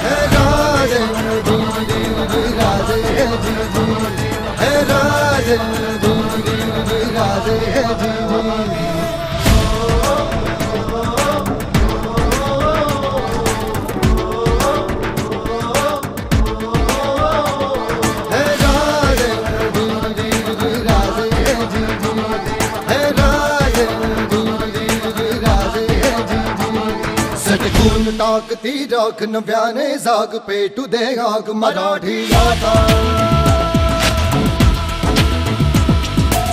हे राजे राजे हे राजे राजे टाकती राख नव्याने जाग पेटू दे आग मराठी आता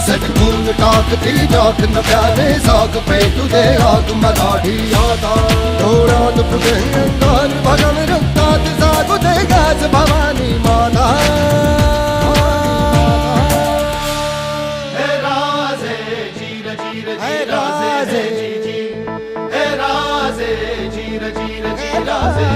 सटकून टाकती राख नव्याने जाग पेटू दे आग मराठी आता डोळ्यात फुगे अंगार भगम रक्तात जागू दे गाज भवानी माता हे राजे जीर जीर हे राजे हे राजे जीर जीर राजे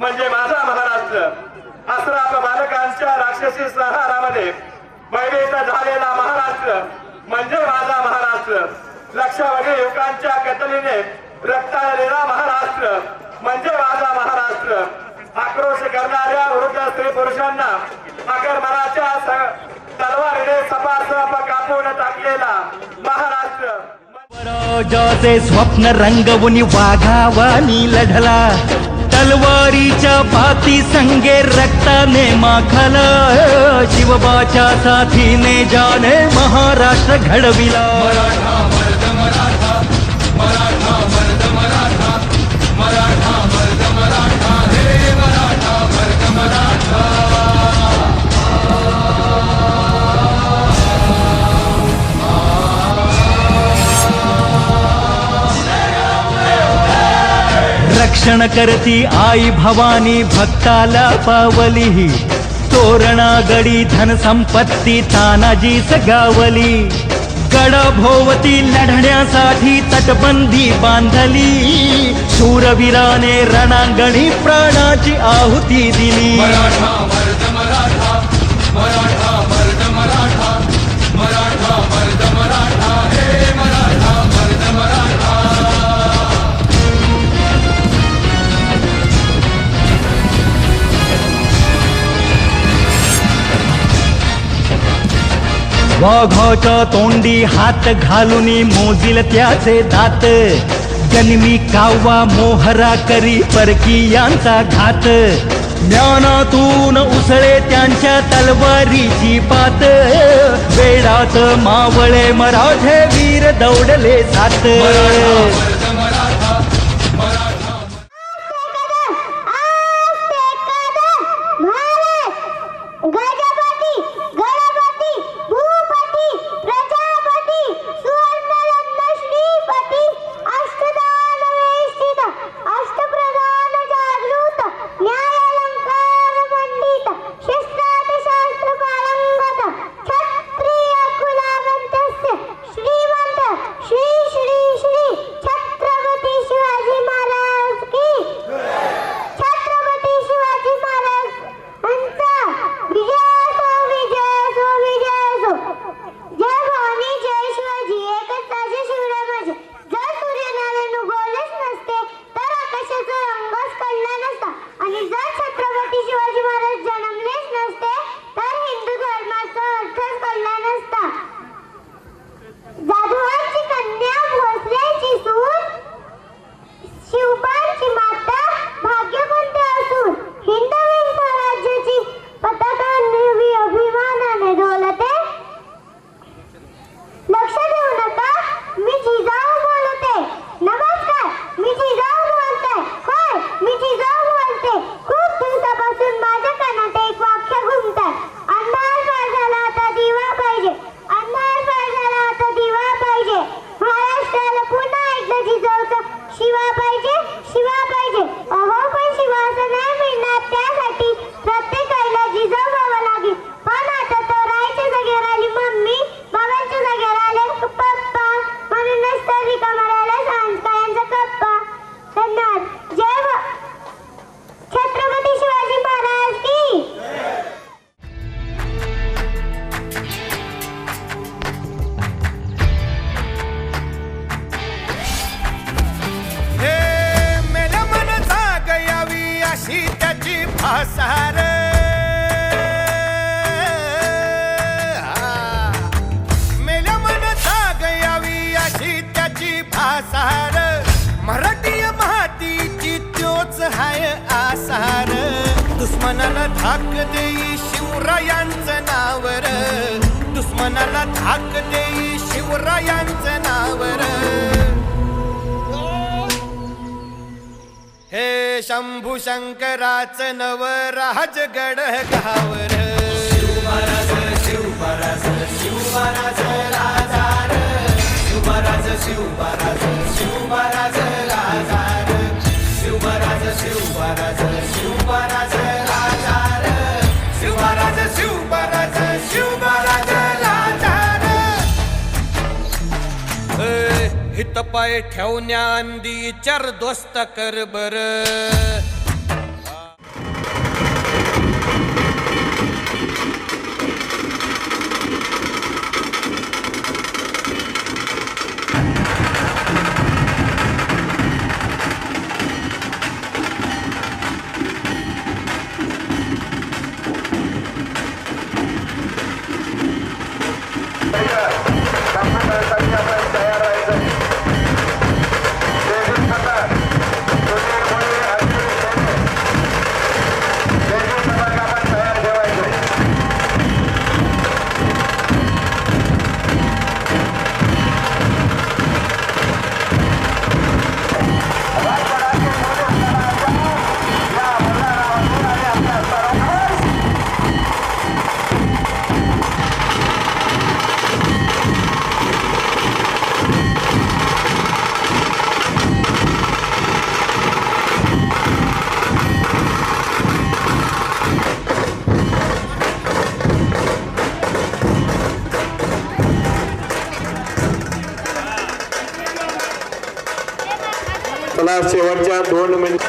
म्हणजे माझा महाराष्ट्र. अस्राप बालकांच्या राक्षसी संहारामध्ये भयभीत झालेला महाराष्ट्र म्हणजे माझा महाराष्ट्र. लक्षावधी युवकांच्या कतलीने रक्ताळलेला महाराष्ट्र म्हणजे माझा महाराष्ट्र. आक्रोश करणाऱ्या वृद्ध स्त्री पुरुषांना आक्रमणाच्या तलवारीने सपासप कापून टाकलेला महाराष्ट्र. स्वराज्याचे स्वप्न रंगवून वाघावानी लढला, तलवारीच्या पाती संगे रक्ताने माखला. शिवबाच्या साथीने जाने महाराष्ट्र घडविला. मराठा मर्द मराठा, मराठा मर्द मराठा, मराठा मर्द मराठा, हे मराठा मर्द मराठा. रक्षण करती आई भवानी भक्ताला पावली तोरणा गडी धन संपत्ती तानाजीच गावली गड भोवती लढण्यासाठी तटबंदी बांधली शूरवीराने रणांगणी प्राणाची आहुती दिली मराठा मर्द मराठा मराठा मर्द मराठा मराठा मर्द मराठा हे मराठा मर्द मराठा वाघाच्या तोंडी हात घालून मोजील त्याचे दात जन्मी कावा मोहरा करी परकीयांचा घात ज्ञानातून उसळे त्यांच्या तलवारीची पात वेडात मावळे मराठे वीर दौडले सात मर्द मराठा मराठा गजपती गणपती भूपती प्रजापती सुवर्णरत्न श्रीपती अष्टदान वेष्टित अष्टप्रधान जागृत न्यायालंकार मंडित शस्त्रात शास्त्र पारंगत क्षत्रिय कुलावंतस्य श्रीमंत श्री श्री श्री छत्रपती शिवाजी महाराज की छत्रपती शिवाजी महाराज यांचा विजय असो विजय असो जय भवानी जय शिवाजी एकच ताजे शिवराय माझे जर सूर्यनारायण उगवलेच नसते तर आकाशाचा रंगच कळला नसता आणि जर छत्रपती शिवाजी महाराज जन्मलेच नसते तर हिंदू धर्माचा अर्थच कळला नसता जाधवांची कन्या भोसलेची सून शिवपांची माता भाग्य कोणते असून हिंदवी स्वराज्याची पताका निर्वी अभिमानाने डोलते लक्ष देऊ नका मी जिजाऊ बोलते नमस्कार मी जिजाऊ बोलते होय मी जिजाऊ बोलते खूप दिवसापासून माझ्या कानात एक वाक्य घुमतात अंधार पार झाला आता दिवा पाहिजे अंधार पार झाला आता दिवा पाहिजे महाराष्ट्राला पुन्हा एकदा जिजाऊचा शिवा पाहिजे शिवा पाहिजे अहो पण शिवा असं नाही मिळणार त्यासाठी प्रत्येकाला जिजाऊ व्हावं लागेल पण आता तो राहायच्या जागेवर आली मम्मी बाबांच्या जागेवर आले पप्पा म्हणूनच तर रिकामा राहिला संस्कारांचा कप्पा धन्यवाद छत्रपती शिवाजी महाराज की हे मेल्या मन जाग यावी अशी त्याची भासार मेल्या मन जाग यावी अशी त्याची भासार मराठी मातीची त्योच हाय आसार दुश्मनाला धाक देई शिवरायांचं नावर दुश्मनाला धाक देई शिवरायांचं नावर हे शंभू शंकराचं नव राजगड गावर शिवमहाराज शिवमहाराज शिवमहाराज राजार शिवमहाराज शिवमहाराज शिवमहाराज राजार शिवमहाराज शिवमहाराज शिवमहाराज राजार शिवराज शिवराज शिवराज राजार हित पाय ठेवण्या अंदी चर दोस्त कर बर चला शेवटच्या 2 मिनिट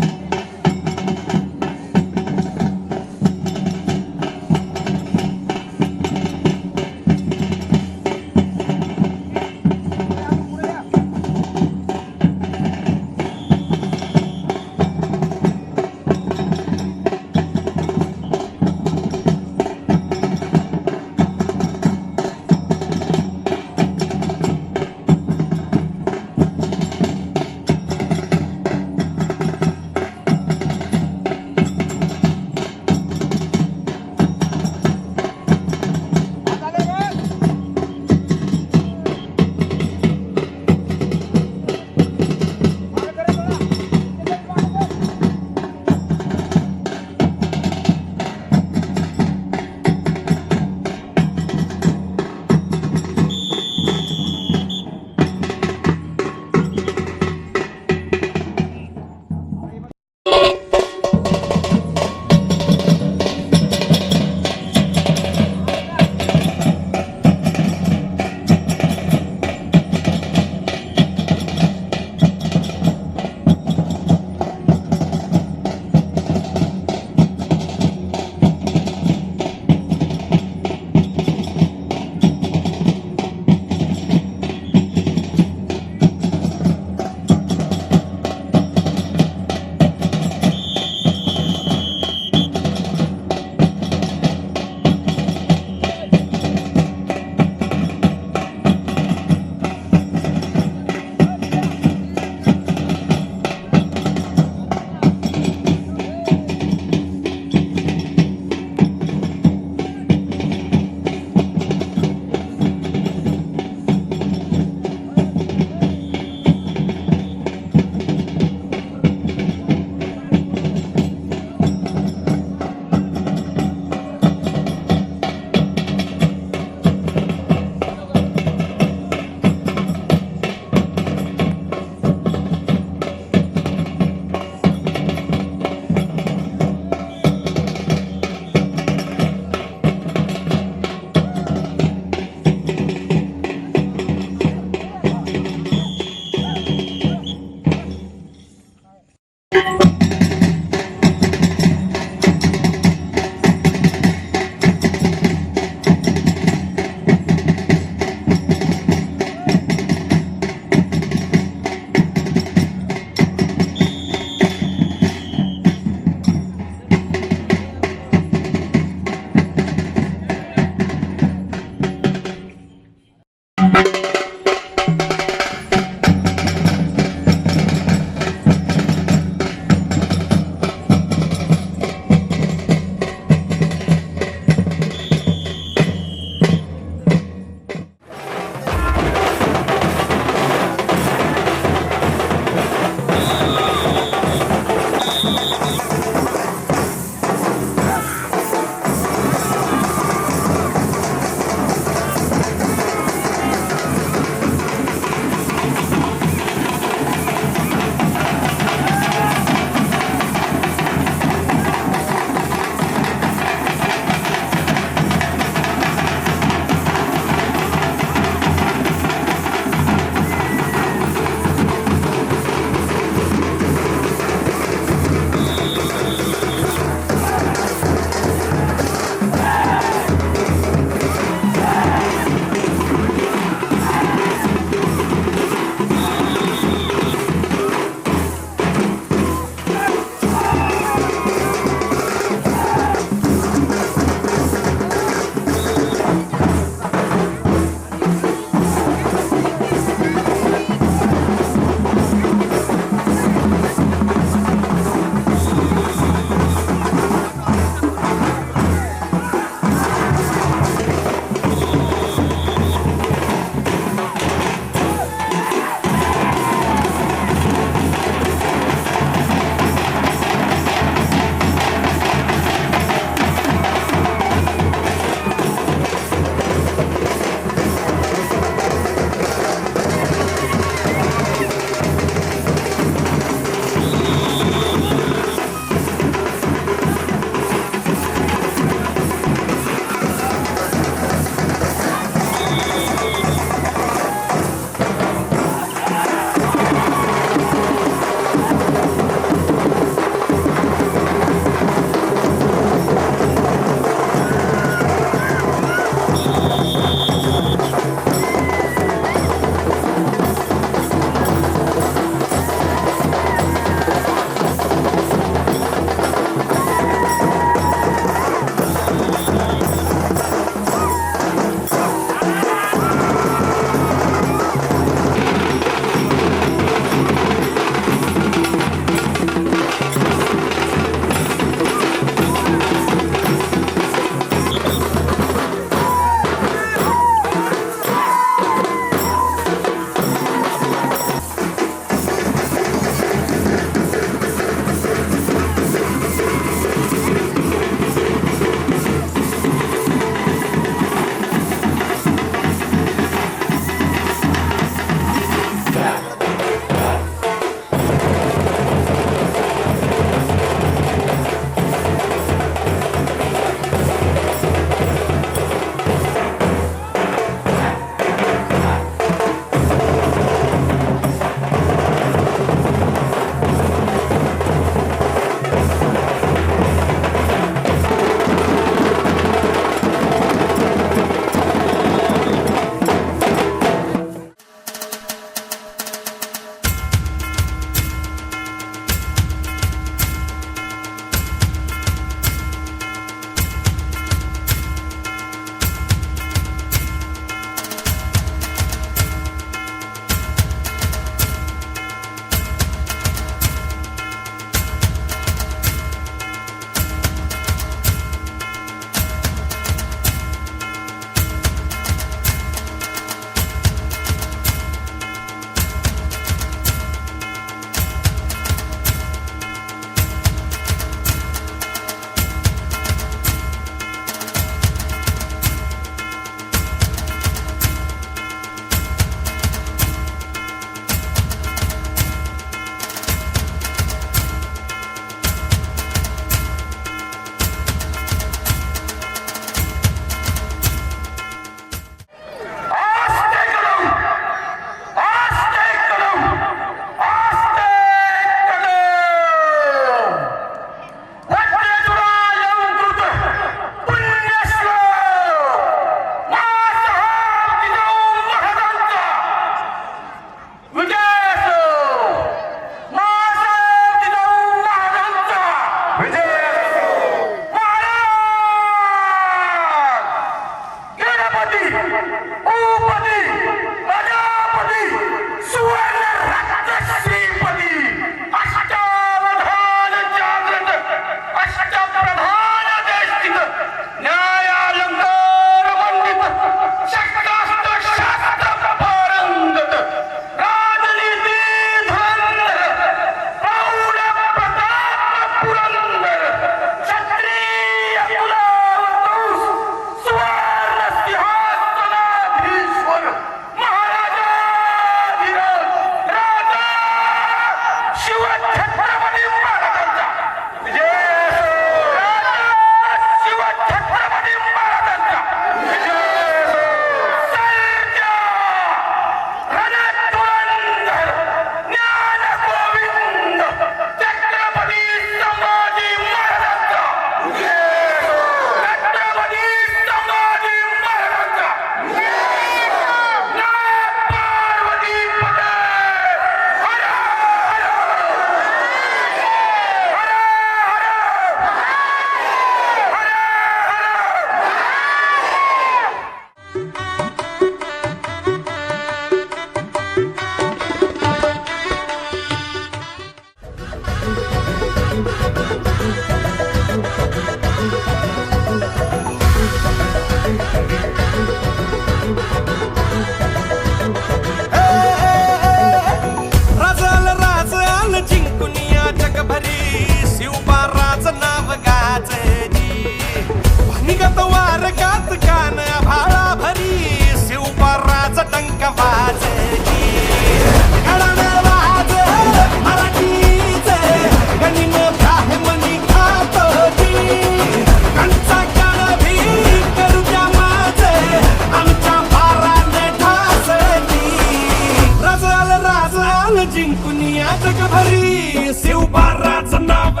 ऐकून या जगभरी शिवबाराचं नाव.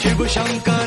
शिवशंकर